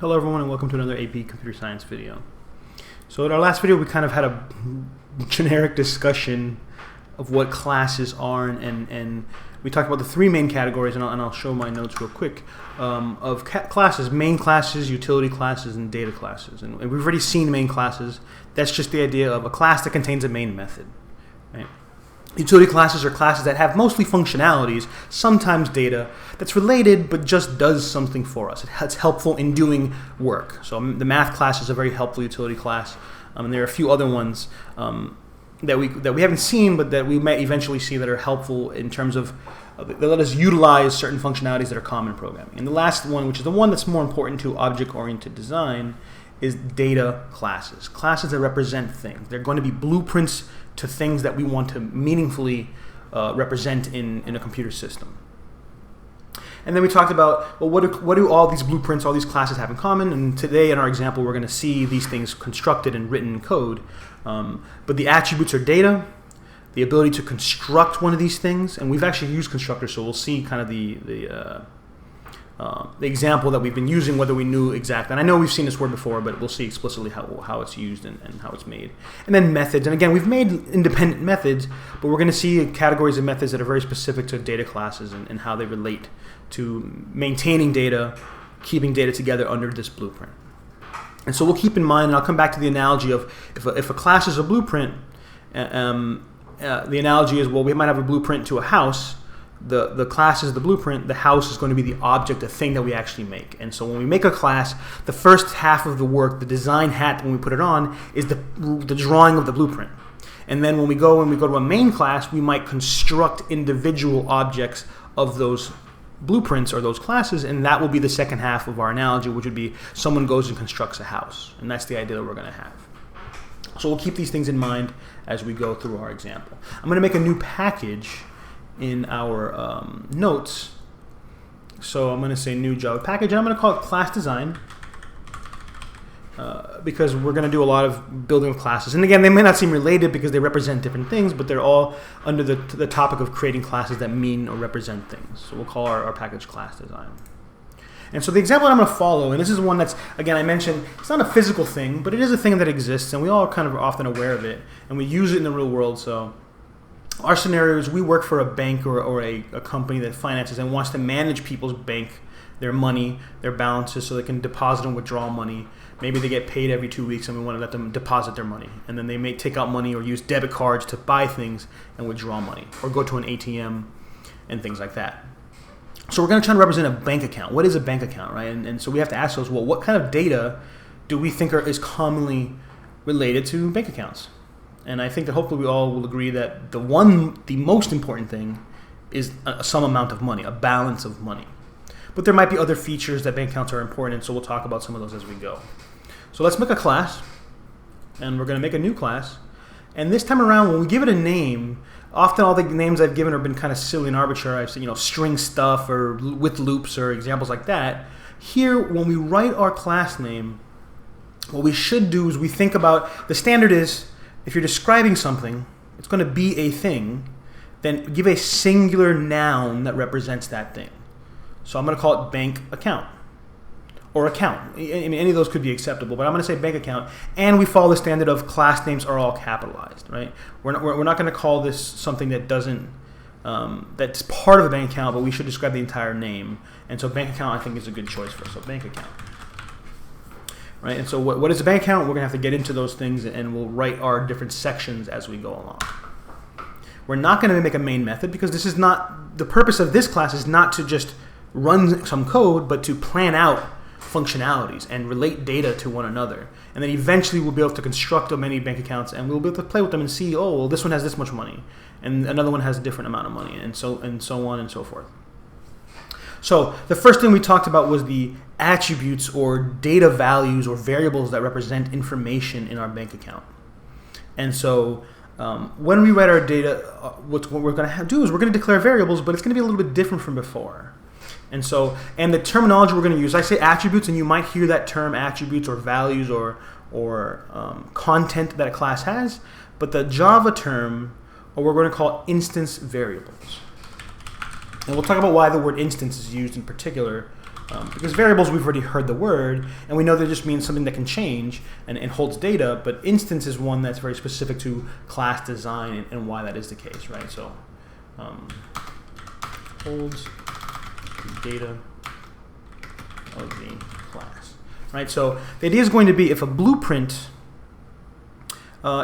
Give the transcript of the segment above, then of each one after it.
Hello everyone and welcome to another AP Computer Science video. So in our last video we kind of had a generic discussion of what classes are and we talked about the three main categories, and I'll show my notes real quick, of classes: main classes, utility classes, and data classes. And we've already seen main classes. That's just the idea of a class that contains a main method. Right? Utility classes are classes that have mostly functionalities, sometimes data, that's related but just does something for us. It's helpful in doing work. So the math class is a very helpful utility class, and there are a few other ones that we haven't seen but that we might eventually see that are helpful in terms of that let us utilize certain functionalities that are common in programming. And the last one, which is the one that's more important to object-oriented design, is data classes. Classes that represent things. They're going to be blueprints to things that we want to meaningfully represent in a computer system. And then we talked about, well, what do all these blueprints, all these classes have in common? And today in our example, we're going to see these things constructed and written in code. But the attributes are data, the ability to construct one of these things, and we've actually used constructors, so we'll see kind of the example that we've been using, whether we knew exactly. And I know we've seen this word before, but we'll see explicitly how it's used and how it's made. And then methods. And again, we've made independent methods, but we're going to see categories of methods that are very specific to data classes and how they relate to maintaining data, keeping data together under this blueprint. And so we'll keep in mind, and I'll come back to the analogy of if a class is a blueprint, the analogy is, well, we might have a blueprint to a house. The class is the blueprint, the house is going to be the object, the thing that we actually make. And so when we make a class, the first half of the work, the design hat when we put it on, is the drawing of the blueprint. And then when we go to a main class, we might construct individual objects of those blueprints or those classes, and that will be the second half of our analogy, which would be someone goes and constructs a house. And that's the idea that we're going to have. So we'll keep these things in mind as we go through our example. I'm going to make a new package in our notes. So I'm going to say new Java package, and I'm going to call it class design because we're going to do a lot of building of classes. And again, they may not seem related because they represent different things, but they're all under the topic of creating classes that mean or represent things. So we'll call our package class design. And so the example I'm going to follow, and this is one that's, again, I mentioned, it's not a physical thing, but it is a thing that exists, and we all kind of are often aware of it, and we use it in the real world. So our scenario is we work for a bank or a company that finances and wants to manage people's bank, their money, their balances, so they can deposit and withdraw money. Maybe they get paid every 2 weeks and we want to let them deposit their money. And then they may take out money or use debit cards to buy things and withdraw money, or go to an ATM and things like that. So we're going to try to represent a bank account. What is a bank account, right? And so we have to ask ourselves, well, what kind of data do we think is commonly related to bank accounts? And I think that hopefully we all will agree that the most important thing is some amount of money, a balance of money. But there might be other features that bank accounts are important, so we'll talk about some of those as we go. So let's make a class, and we're going to make a new class. And this time around, when we give it a name, often all the names I've given have been kind of silly and arbitrary. I've said, string stuff or with loops or examples like that. Here, when we write our class name, what we should do is we think about, the standard is, if you're describing something, it's going to be a thing, then give a singular noun that represents that thing. So I'm going to call it bank account or account. I mean, any of those could be acceptable, but I'm going to say bank account. And we follow the standard of class names are all capitalized, right? We're not going to call this something that doesn't, that's part of a bank account, but we should describe the entire name. And so bank account, I think, is a good choice for us. So bank account. Right? And so what is a bank account? We're going to have to get into those things, and we'll write our different sections as we go along. We're not going to make a main method because this is not, the purpose of this class is not to just run some code, but to plan out functionalities and relate data to one another. And then eventually we'll be able to construct many bank accounts, and we'll be able to play with them and see, oh, well, this one has this much money, and another one has a different amount of money, and so on and so forth. So the first thing we talked about was the attributes or data values or variables that represent information in our bank account. And so when we write our data, what we're going to do is we're going to declare variables, but it's going to be a little bit different from before. And the terminology we're going to use, I say attributes, and you might hear that term attributes or values or content that a class has, but the Java term, or we're going to call instance variables. And we'll talk about why the word instance is used in particular Because variables, we've already heard the word, and we know that just means something that can change and holds data, but instance is one that's very specific to class design and why that is the case, right? So holds the data of the class, right? So the idea is going to be if a blueprint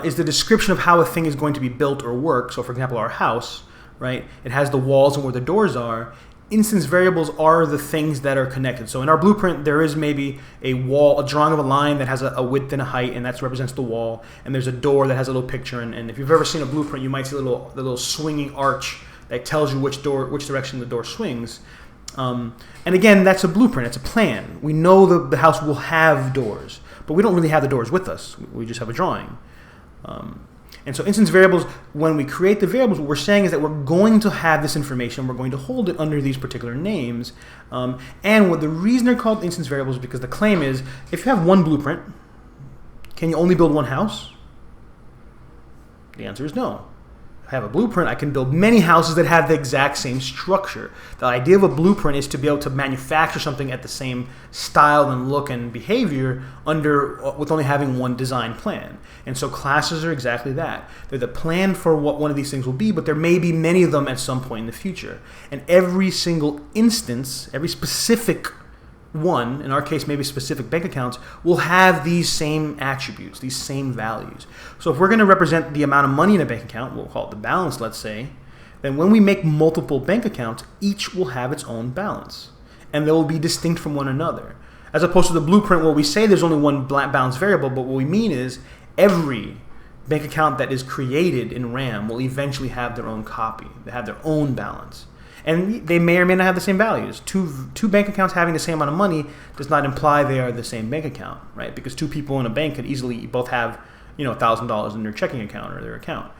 is the description of how a thing is going to be built or work, so for example, our house, right? It has the walls and where the doors are. Instance variables are the things that are connected. So in our blueprint, there is maybe a wall, a drawing of a line that has a width and a height, and that represents the wall. And there's a door that has a little picture. And if you've ever seen a blueprint, you might see the little swinging arch that tells you which direction the door swings. And again, that's a blueprint. It's a plan. We know the house will have doors, but we don't really have the doors with us. We just have a drawing. And so instance variables, when we create the variables, what we're saying is that we're going to have this information. We're going to hold it under these particular names. And what the reason they're called instance variables is because the claim is, if you have one blueprint, can you only build one house? The answer is no. If I have a blueprint, I can build many houses that have the exact same structure. The idea of a blueprint is to be able to manufacture something at the same style and look and behavior with only having one design plan. And so classes are exactly that. They're the plan for what one of these things will be, but there may be many of them at some point in the future. And every single instance, every specific one, in our case maybe specific bank accounts, will have these same attributes, these same values. So if we're going to represent the amount of money in a bank account, we'll call it the balance, let's say, then when we make multiple bank accounts, each will have its own balance. And they will be distinct from one another. As opposed to the blueprint where we say there's only one balance variable, but what we mean is every bank account that is created in RAM will eventually have their own copy. They have their own balance. And they may or may not have the same values. Two bank accounts having the same amount of money does not imply they are the same bank account, right? Because two people in a bank could easily both have, $1,000 in their checking account or their account.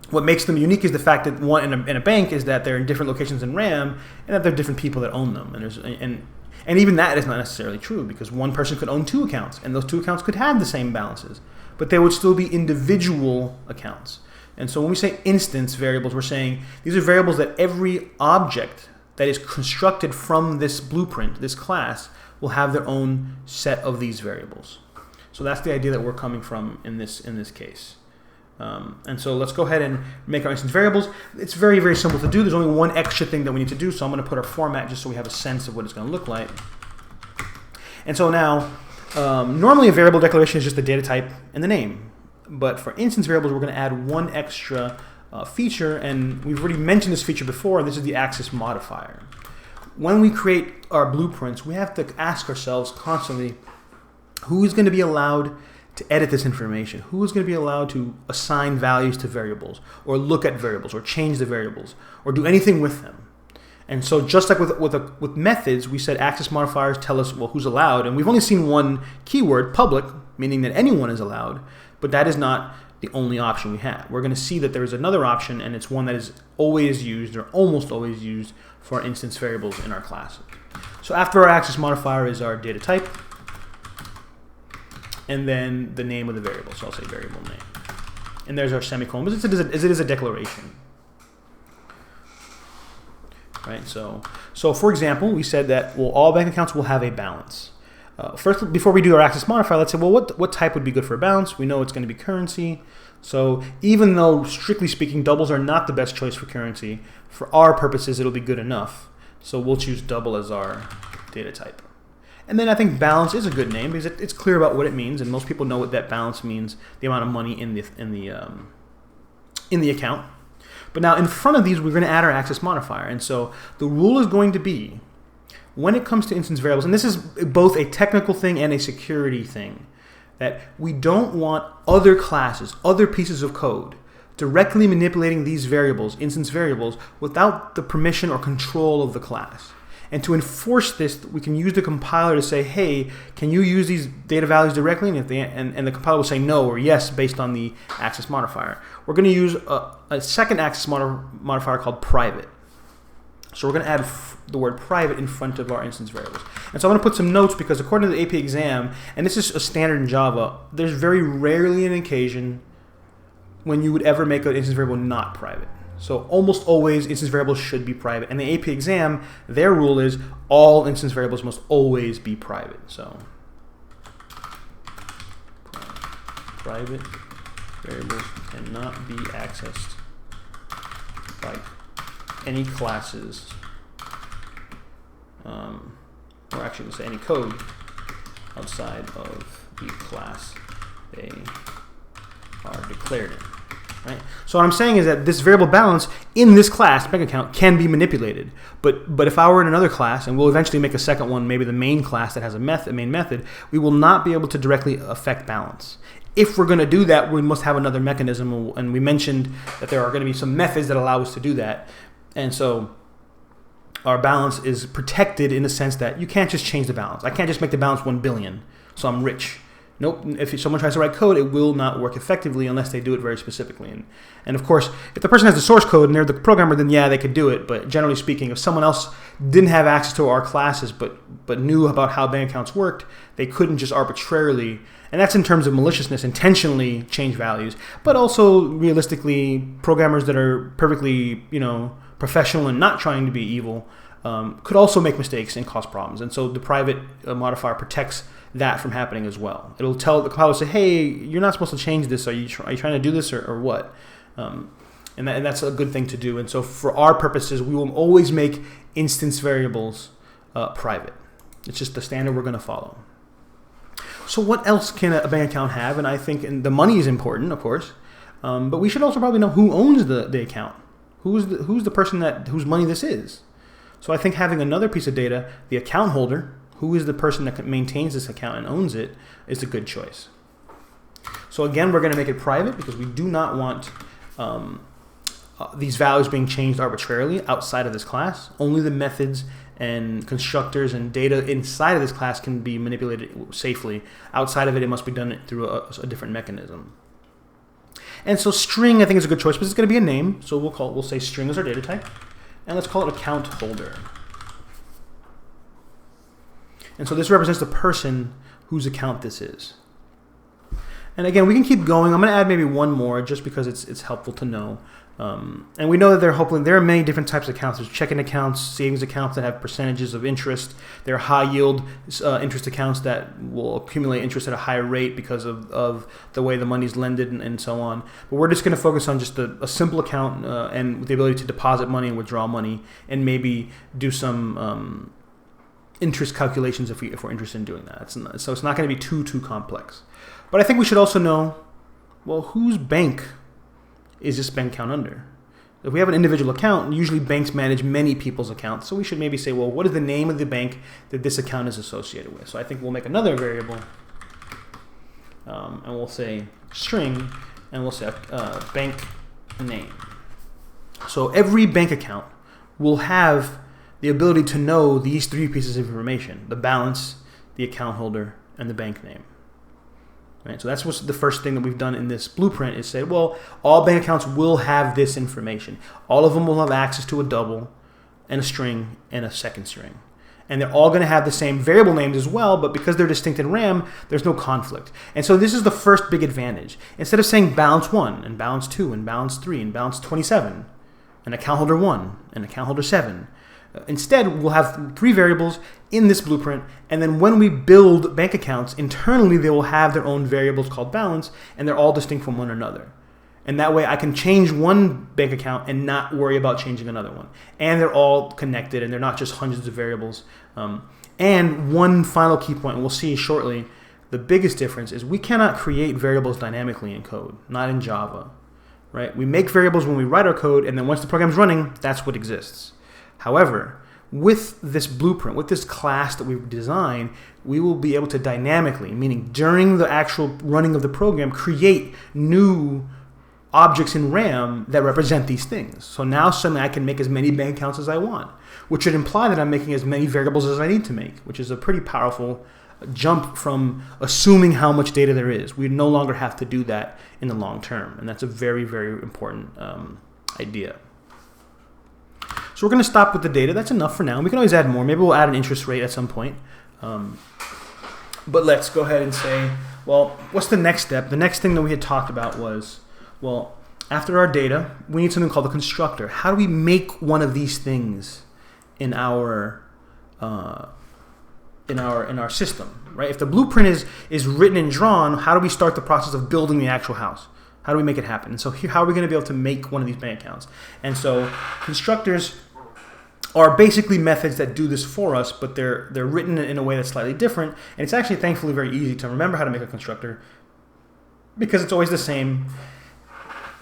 What makes them unique is the fact that one in a bank is that they're in different locations in RAM, and that there are different people that own them. And even that is not necessarily true, because one person could own two accounts, and those two accounts could have the same balances, but they would still be individual accounts. And so when we say instance variables, we're saying these are variables that every object that is constructed from this blueprint, this class, will have their own set of these variables. So that's the idea that we're coming from in this case. And so let's go ahead and make our instance variables. It's very, very simple to do. There's only one extra thing that we need to do, so I'm going to put our format just so we have a sense of what it's going to look like. And so now, normally a variable declaration is just the data type and the name. But for instance variables, we're going to add one extra feature, and we've already mentioned this feature before, and this is the access modifier. When we create our blueprints, we have to ask ourselves constantly, who is going to be allowed to edit this information? Who is going to be allowed to assign values to variables, or look at variables, or change the variables, or do anything with them? And so just like with methods, we said access modifiers tell us, well, who's allowed, and we've only seen one keyword, public, meaning that anyone is allowed. But that is not the only option we have. We're going to see that there is another option, and it's one that is always used or almost always used for our instance variables in our classes. So after our access modifier is our data type, and then the name of the variable. So I'll say variable name. And there's our semicolon, but it is a declaration. Right? So for example, we said that all bank accounts will have a balance. First, before we do our access modifier, let's say, well, what type would be good for a balance? We know it's going to be currency. So even though, strictly speaking, doubles are not the best choice for currency, for our purposes, it'll be good enough. So we'll choose double as our data type. And then I think balance is a good name because it's clear about what it means, and most people know what that balance means, the amount of money in the account. But now in front of these, we're going to add our access modifier. And so the rule is going to be, when it comes to instance variables, and this is both a technical thing and a security thing, that we don't want other classes, other pieces of code, directly manipulating these variables, instance variables, without the permission or control of the class. And to enforce this, we can use the compiler to say, hey, can you use these data values directly? And the compiler will say no or yes based on the access modifier. We're going to use a second access modifier called private. So we're going to add the word private in front of our instance variables. And so I'm going to put some notes because according to the AP exam, and this is a standard in Java, there's very rarely an occasion when you would ever make an instance variable not private. So almost always instance variables should be private. And the AP exam, their rule is all instance variables must always be private. So private variables cannot be accessed by any classes, or actually say any code outside of the class they are declared in. Right? So what I'm saying is that this variable balance in this class, bank account, can be manipulated. But if I were in another class, and we'll eventually make a second one, maybe the main class that has a main method, we will not be able to directly affect balance. If we're going to do that, we must have another mechanism, and we mentioned that there are going to be some methods that allow us to do that. And so our balance is protected in the sense that you can't just change the balance. I can't just make the balance 1 billion, so I'm rich. Nope. If someone tries to write code, it will not work effectively unless they do it very specifically. And of course, if the person has the source code and they're the programmer, then yeah, they could do it. But generally speaking, if someone else didn't have access to our classes but knew about how bank accounts worked, they couldn't just arbitrarily, and that's in terms of maliciousness, intentionally change values. But also, realistically, programmers that are perfectly, professional and not trying to be evil could also make mistakes and cause problems. And so the private modifier protects that from happening as well. It'll tell the compiler, say, hey, you're not supposed to change this. Are you trying to do this or what? And that's a good thing to do. And so for our purposes, we will always make instance variables private. It's just the standard we're going to follow. So what else can a bank account have? And I think the money is important, of course. But we should also probably know who owns the account. Who's the person whose money this is? So I think having another piece of data, the account holder, who is the person that maintains this account and owns it, is a good choice. So again, we're going to make it private because we do not want these values being changed arbitrarily outside of this class. Only the methods and constructors and data inside of this class can be manipulated safely. Outside of it, it must be done through a different mechanism. And so string, I think, is a good choice, but it's going to be a name. So we'll say string is our data type. And let's call it account holder. And so this represents the person whose account this is. And again, we can keep going. I'm going to add maybe one more just because it's helpful to know. And we know that there are many different types of accounts. There's checking accounts, savings accounts that have percentages of interest. There are high yield interest accounts that will accumulate interest at a higher rate because of the way the money's lended and so on. But we're just going to focus on just a simple account and the ability to deposit money and withdraw money and maybe do some interest calculations if we're interested in doing that. So it's not going to be too complex. But I think we should also know, well, whose bank is this bank account under? If we have an individual account, usually banks manage many people's accounts. So we should maybe say, well, what is the name of the bank that this account is associated with? So I think we'll make another variable, and we'll say string, and we'll say bank name. So every bank account will have the ability to know these three pieces of information: the balance, the account holder, and the bank name. Right? So that's what's the first thing that we've done in this blueprint is say, well, all bank accounts will have this information. All of them will have access to a double and a string and a second string. And they're all going to have the same variable names as well, but because they're distinct in RAM, there's no conflict. And so this is the first big advantage. Instead of saying balance 1 and balance 2 and balance 3 and balance 27 and account holder 1 and account holder 7, instead, we'll have three variables in this blueprint, and then when we build bank accounts, internally they will have their own variables called balance, and they're all distinct from one another. And that way I can change one bank account and not worry about changing another one. And they're all connected, and they're not just hundreds of variables. And one final key point, and we'll see shortly, the biggest difference is we cannot create variables dynamically in code, not in Java. Right? We make variables when we write our code, and then once the program's running, that's what exists. However, with this blueprint, with this class that we've designed, we will be able to dynamically, meaning during the actual running of the program, create new objects in RAM that represent these things. So now suddenly I can make as many bank accounts as I want, which would imply that I'm making as many variables as I need to make, which is a pretty powerful jump from assuming how much data there is. We no longer have to do that in the long term, and that's a very, very important idea. So we're going to stop with the data. That's enough for now. We can always add more. Maybe we'll add an interest rate at some point. But let's go ahead and say, well, what's the next step? The next thing that we had talked about was, well, after our data, we need something called a constructor. How do we make one of these things in our system, right? If the blueprint is written and drawn, how do we start the process of building the actual house? How do we make it happen? And so here, how are we going to be able to make one of these bank accounts? And so constructors are basically methods that do this for us, but they're written in a way that's slightly different. And it's actually, thankfully, very easy to remember how to make a constructor because it's always the same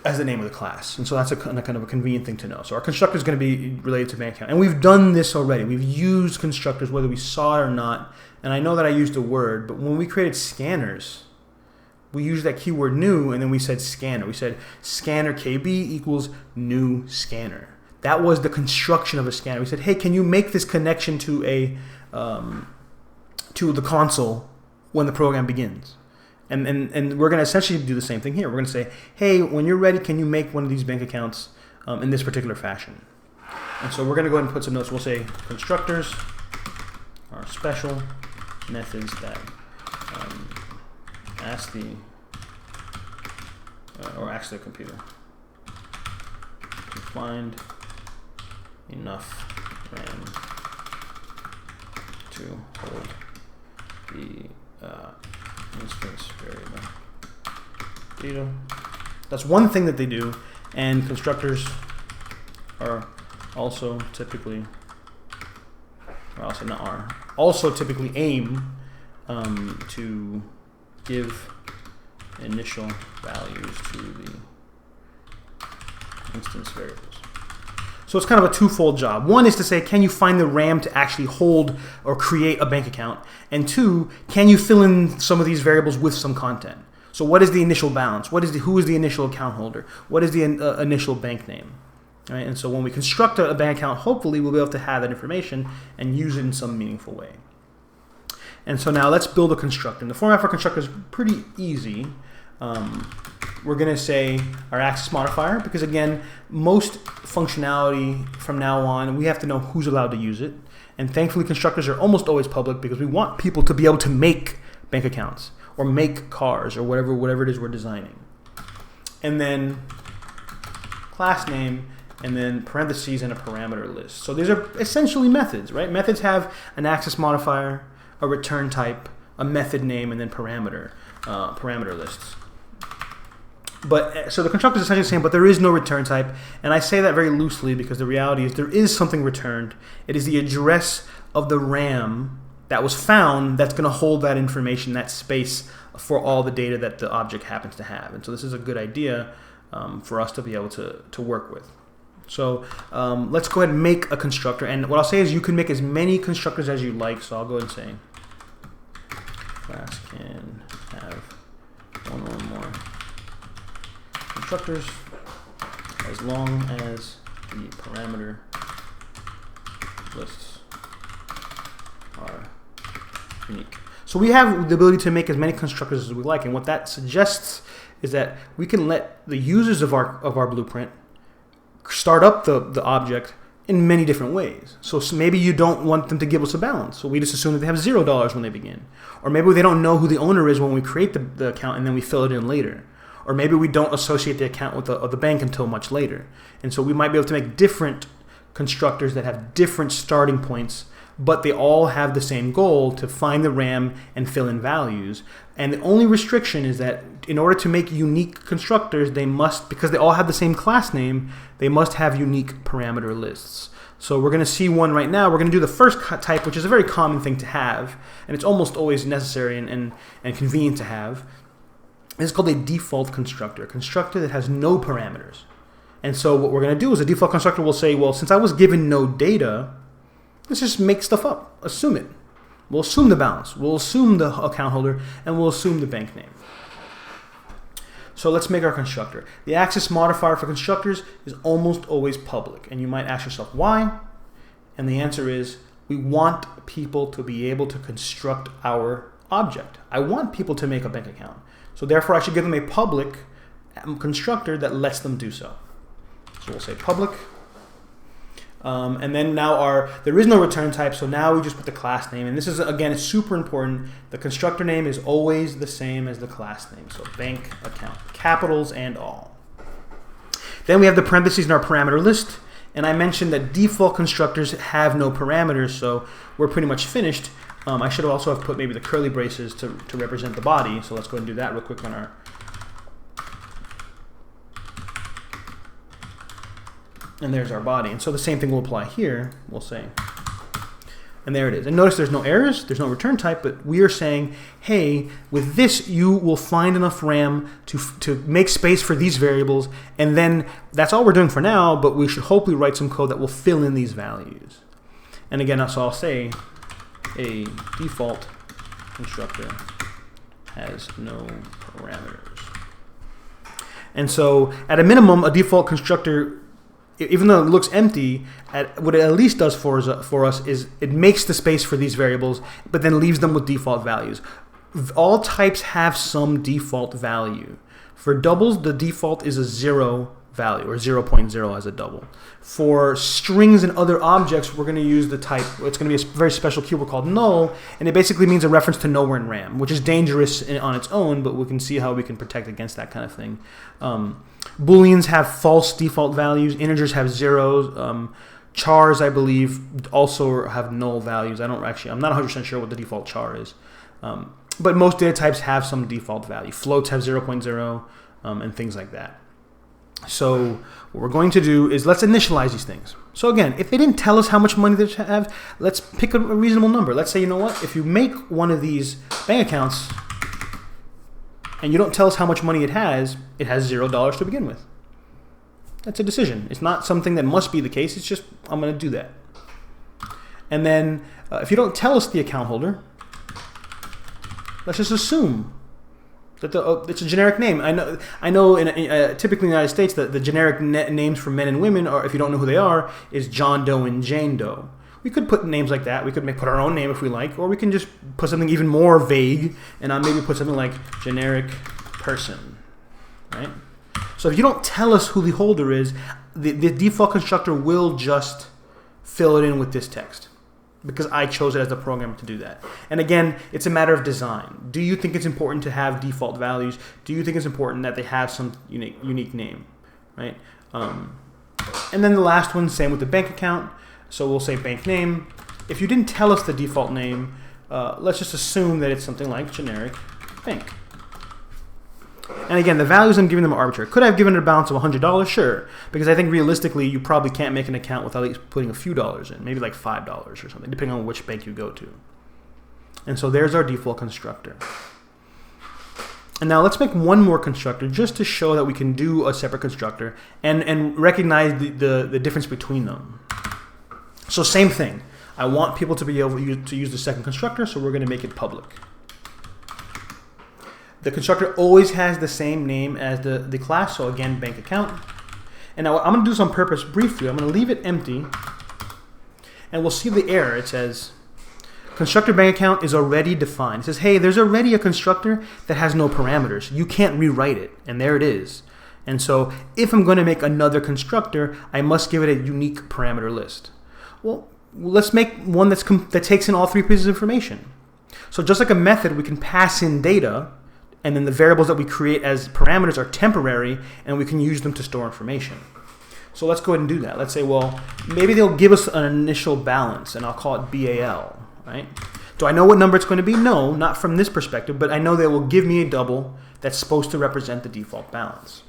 as the name of the class. And so that's a kind of a convenient thing to know. So our constructor is going to be related to bank account. And we've done this already. We've used constructors whether we saw it or not. And I know that I used a word, but when we created scanners, we used that keyword new, and then we said scanner. We said scanner KB equals new scanner. That was the construction of a scanner. We said, hey, can you make this connection to the console when the program begins? And we're going to essentially do the same thing here. We're going to say, hey, when you're ready, can you make one of these bank accounts in this particular fashion? And so we're going to go ahead and put some notes. We'll say constructors are special methods that ask the computer to find enough RAM to hold the instance variable data. That's one thing that they do, and constructors are also typically, also typically aim to give initial values to the instance variables. So it's kind of a twofold job. One is to say, can you find the RAM to actually hold or create a bank account? And two, can you fill in some of these variables with some content? So what is the initial balance? Who is the initial account holder? What is the initial bank name? All right, and so when we construct a bank account, hopefully we'll be able to have that information and use it in some meaningful way. And so now let's build a constructor. And the format for a constructor is pretty easy. We're going to say our access modifier because, again, most functionality from now on, we have to know who's allowed to use it. And thankfully, constructors are almost always public because we want people to be able to make bank accounts or make cars or whatever it is we're designing. And then class name, and then parentheses and a parameter list. So these are essentially methods, right? Methods have an access modifier, a return type, a method name, and then parameter lists. But so the constructor is essentially the same, but there is no return type. And I say that very loosely because the reality is there is something returned. It is the address of the RAM that was found that's going to hold that information, that space for all the data that the object happens to have. And so this is a good idea for us to be able to work with. So let's go ahead and make a constructor. And what I'll say is you can make as many constructors as you like. So I'll go ahead and say class can have one or more constructors as long as the parameter lists are unique. So we have the ability to make as many constructors as we like, and what that suggests is that we can let the users of our blueprint start up the object in many different ways. So maybe you don't want them to give us a balance, so we just assume that they have $0 when they begin. Or maybe they don't know who the owner is when we create the account and then we fill it in later. Or maybe we don't associate the account with the bank until much later. And so we might be able to make different constructors that have different starting points, but they all have the same goal to find the RAM and fill in values. And the only restriction is that in order to make unique constructors, they must, because they all have the same class name, they must have unique parameter lists. So we're going to see one right now. We're going to do the first type, which is a very common thing to have, and it's almost always necessary and convenient to have. This is called a default constructor, a constructor that has no parameters. And so what we're going to do is a default constructor will say, well, since I was given no data, let's just make stuff up, assume it. We'll assume the balance, we'll assume the account holder, and we'll assume the bank name. So let's make our constructor. The access modifier for constructors is almost always public. And you might ask yourself, why? And the answer is, we want people to be able to construct our object. I want people to make a bank account. So therefore, I should give them a public constructor that lets them do so. So we'll say public. And then now there is no return type, so now we just put the class name. And this is, again, it's super important. The constructor name is always the same as the class name. So bank account, capitals and all. Then we have the parentheses in our parameter list. And I mentioned that default constructors have no parameters, so we're pretty much finished. I should also have put maybe the curly braces to represent the body. So let's go ahead and do that real quick on our... And there's our body. And so the same thing will apply here, we'll say. And there it is. And notice there's no errors, there's no return type, but we are saying, hey, with this, you will find enough RAM to make space for these variables, and then that's all we're doing for now, but we should hopefully write some code that will fill in these values. And again, so I'll say a default constructor has no parameters. And so at a minimum, a default constructor, even though it looks empty, what it at least does for us is it makes the space for these variables, but then leaves them with default values. All types have some default value. For doubles, the default is a 0 value, or 0.0 as a double. For strings and other objects, we're going to use the type, it's going to be a very special keyword called null, and it basically means a reference to nowhere in RAM, which is dangerous on its own, but we can see how we can protect against that kind of thing. Booleans have false default values. Integers have zeros. Chars, I believe, also have null values. I'm not 100% sure what the default char is. But most data types have some default value. Floats have 0.0 and things like that. So what we're going to do is let's initialize these things. So again, if they didn't tell us how much money they have, let's pick a reasonable number. Let's say, you know what? If you make one of these bank accounts and you don't tell us how much money it has $0 to begin with. That's a decision. It's not something that must be the case. It's just, I'm going to do that. And then if you don't tell us the account holder, let's just assume that it's a generic name. I know typically in the United States that the generic names for men and women, or if you don't know who they are, is John Doe and Jane Doe. We could put names like that. We could put our own name if we like, or we can just put something even more vague, and I'll maybe put something like generic person, right? So if you don't tell us who the holder is, the default constructor will just fill it in with this text, because I chose it as the programmer to do that. And again, it's a matter of design. Do you think it's important to have default values? Do you think it's important that they have some unique name, right? And then the last one, same with the bank account. So we'll say bank name. If you didn't tell us the default name, let's just assume that it's something like generic bank. And again, the values I'm giving them are arbitrary. Could I have given it a balance of $100? Sure. Because I think realistically, you probably can't make an account without at least putting a few dollars in, maybe like $5 or something, depending on which bank you go to. And so there's our default constructor. And now let's make one more constructor just to show that we can do a separate constructor and recognize the difference between them. So same thing. I want people to be able to use the second constructor, so we're going to make it public. The constructor always has the same name as the class, so again, bank account. And now I'm going to do this on purpose briefly. I'm going to leave it empty, and we'll see the error. It says, constructor bank account is already defined. It says, hey, there's already a constructor that has no parameters. You can't rewrite it, and there it is. And so if I'm going to make another constructor, I must give it a unique parameter list. Well, let's make one that takes in all three pieces of information. So just like a method, we can pass in data, and then the variables that we create as parameters are temporary, and we can use them to store information. So let's go ahead and do that. Let's say, well, maybe they'll give us an initial balance, and I'll call it BAL, right? Do I know what number it's going to be? No, not from this perspective, but I know they will give me a double that's supposed to represent the default balance.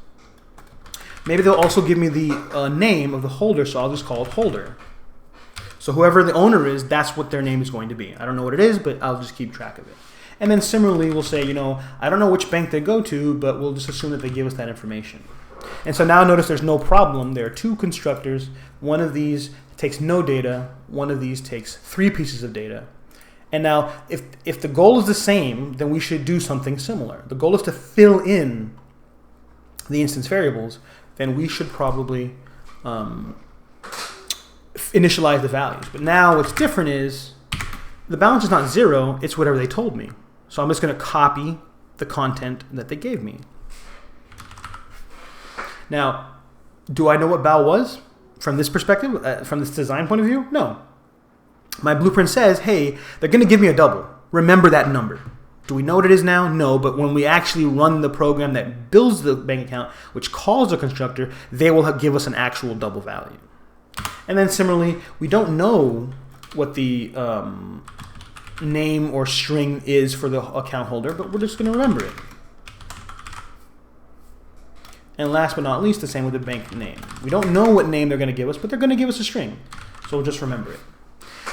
Maybe they'll also give me the name of the holder, so I'll just call it holder. So whoever the owner is, that's what their name is going to be. I don't know what it is, but I'll just keep track of it. And then similarly, we'll say, I don't know which bank they go to, but we'll just assume that they give us that information. And so now notice there's no problem. There are two constructors. One of these takes no data. One of these takes 3 pieces of data. And now, if the goal is the same, then we should do something similar. The goal is to fill in the instance variables. Then we should probably initialize the values. But now what's different is the balance is not 0, it's whatever they told me. So I'm just going to copy the content that they gave me. Now, do I know what BAL was from this perspective, from this design point of view? No. My blueprint says, hey, they're going to give me a double. Remember that number. Do we know what it is now? No, but when we actually run the program that builds the bank account, which calls the constructor, they will give us an actual double value. And then similarly, we don't know what the name or string is for the account holder, but we're just going to remember it. And last but not least, the same with the bank name. We don't know what name they're going to give us, but they're going to give us a string. So we'll just remember it.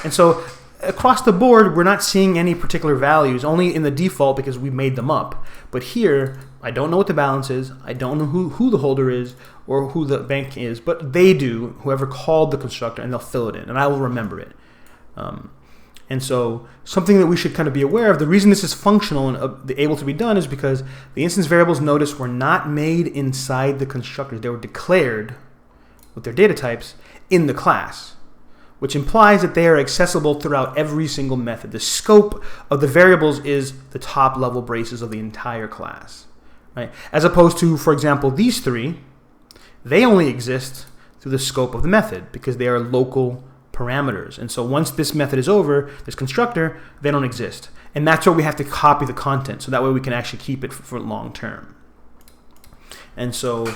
And so across the board, we're not seeing any particular values, only in the default because we made them up. But here, I don't know what the balance is. I don't know who the holder is or who the bank is, but they do, whoever called the constructor, and they'll fill it in, and I will remember it. And so something that we should kind of be aware of, the reason this is functional and able to be done is because the instance variables, notice, were not made inside the constructors. They were declared with their data types in the class, which implies that they are accessible throughout every single method. The scope of the variables is the top level braces of the entire class, right? As opposed to, for example, these three, they only exist through the scope of the method because they are local parameters. And so once this method is over, this constructor, they don't exist. And that's where we have to copy the content, so that way we can actually keep it for long term. And so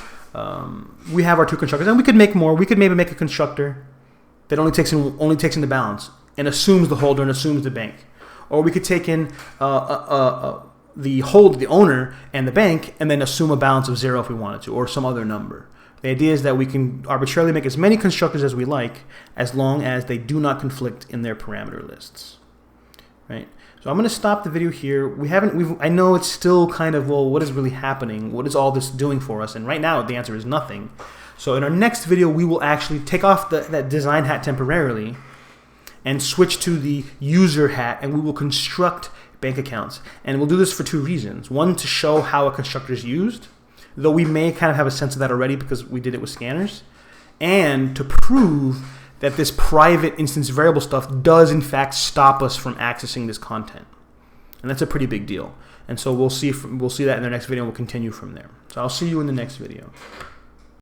we have our two constructors, and we could make more. We could maybe make a constructor that only takes in the balance and assumes the holder and assumes the bank. Or we could take in the owner and the bank, and then assume a balance of 0 if we wanted to, or some other number. The idea is that we can arbitrarily make as many constructors as we like, as long as they do not conflict in their parameter lists, right? So I'm going to stop the video here. I know it's still kind of, well, what is really happening? What is all this doing for us? And right now the answer is nothing. So in our next video, we will actually take off that design hat temporarily and switch to the user hat, and we will construct bank accounts. And we'll do this for two reasons. One, to show how a constructor is used, though we may kind of have a sense of that already because we did it with scanners, and to prove that this private instance variable stuff does in fact stop us from accessing this content. And that's a pretty big deal. And so we'll see that in the next video, and we'll continue from there. So I'll see you in the next video.